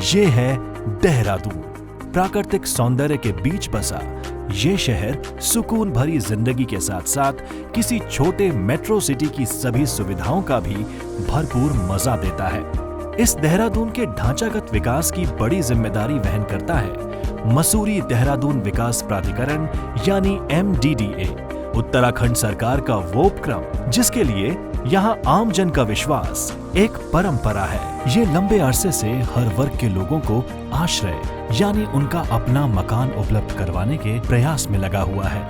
ये है देहरादून। प्राकृतिक सौंदर्य के बीच बसा ये शहर सुकून भरी जिंदगी के साथ साथ किसी छोटे मेट्रो सिटी की सभी सुविधाओं का भी भरपूर मजा देता है। इस देहरादून के ढांचागत विकास की बड़ी जिम्मेदारी वहन करता है मसूरी देहरादून विकास प्राधिकरण यानी MDDA, उत्तराखंड सरकार का वो उपक्रम जिसके लिए यहाँ आम जन का विश्वास एक परंपरा है। ये लंबे अरसे से हर वर्ग के लोगों को आश्रय यानी उनका अपना मकान उपलब्ध करवाने के प्रयास में लगा हुआ है।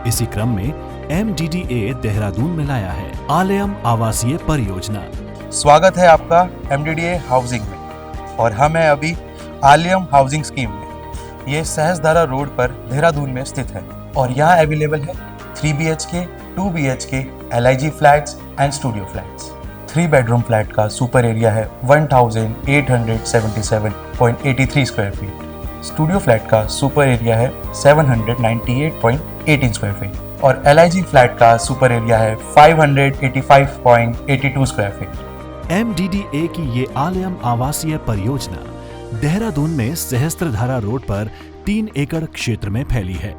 इसी क्रम में MDDA देहरादून में लाया है आलयम आवासीय परियोजना। स्वागत है आपका MDDA हाउसिंग में और हम हैं अभी आलयम हाउसिंग स्कीम में। ये सहस्त्रधारा रोड पर देहरादून में स्थित है और यहाँ अवेलेबल है 3 BHK, 2 BHK, LIG flats and studio flats. 3 bedroom flat का सुपर एरिया है 1877.83 स्क्वायर फीट। स्टूडियो फ्लैट का सुपर एरिया है 798.18 स्क्वायर फीट और LIG फ्लैट का सुपर एरिया है 585.82 स्क्वायर फीट। MDDA की ये आलयम आवासीय परियोजना देहरादून में सहस्त्रधारा रोड पर 3 एकड़ क्षेत्र में फैली है।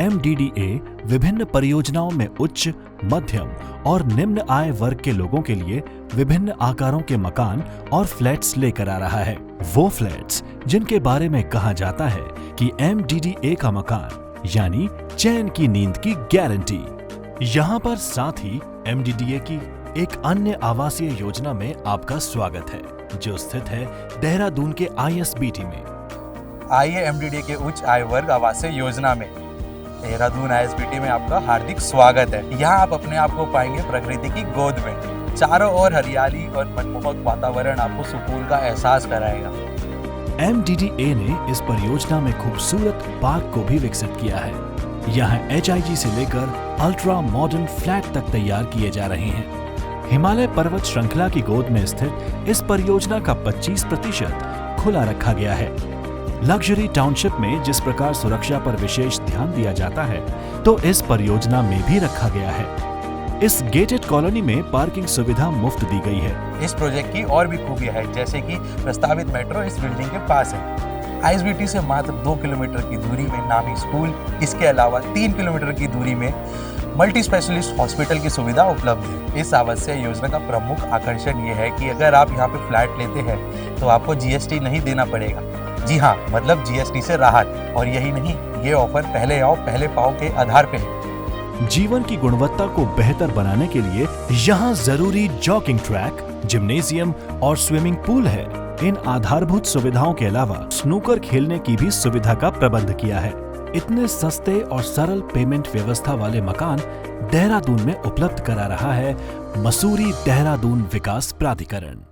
MDDA विभिन्न परियोजनाओं में उच्च, मध्यम और निम्न आय वर्ग के लोगों के लिए विभिन्न आकारों के मकान और फ्लैट्स लेकर आ रहा है। वो फ्लैट्स जिनके बारे में कहा जाता है कि MDDA का मकान यानी चैन की नींद की गारंटी। यहाँ पर साथ ही MDDA की एक अन्य आवासीय योजना में आपका स्वागत है जो स्थित है देहरादून के ISBT में। आइए MDDA के उच्च आय वर्ग आवासीय योजना में देहरादून ISBT में आपका हार्दिक स्वागत है। यहाँ आप अपने आप को पाएंगे प्रकृति की गोद में। चारों ओर हरियाली और मनमोहक वातावरण आपको सुकून का एहसास कराएगा। MDDA ने इस परियोजना में खूबसूरत पार्क को भी विकसित किया है। यहाँ HIG से लेकर अल्ट्रा मॉडर्न फ्लैट तक तैयार किए जा रहे हैं। हिमालय पर्वत श्रृंखला की गोद में स्थित इस परियोजना का 25% खुला रखा गया है। लग्जरी टाउनशिप में जिस प्रकार सुरक्षा पर विशेष ध्यान दिया जाता है तो इस परियोजना में भी रखा गया है। इस गेटेड कॉलोनी में पार्किंग सुविधा मुफ्त दी गई है। इस प्रोजेक्ट की और भी खूबियां है जैसे कि प्रस्तावित मेट्रो इस बिल्डिंग के पास है। ISBT से मात्र 2 किलोमीटर की दूरी में नामी स्कूल, इसके अलावा 3 किलोमीटर की दूरी में मल्टी स्पेशलिस्ट हॉस्पिटल की सुविधा उपलब्ध है। इस आवासीय योजना का प्रमुख आकर्षण ये है कि अगर आप यहाँ पे फ्लैट लेते हैं तो आपको GST नहीं देना पड़ेगा। जी हाँ, मतलब GST से राहत। और यही नहीं, ये ऑफर पहले आओ पहले पाओ के आधार पे है। जीवन की गुणवत्ता को बेहतर बनाने के लिए यहाँ जरूरी जॉगिंग ट्रैक, जिम्नेजियम और स्विमिंग पूल है। इन आधारभूत सुविधाओं के अलावा स्नूकर खेलने की भी सुविधा का प्रबंध किया है। इतने सस्ते और सरल पेमेंट व्यवस्था वाले मकान देहरादून में उपलब्ध करा रहा है मसूरी देहरादून विकास प्राधिकरण।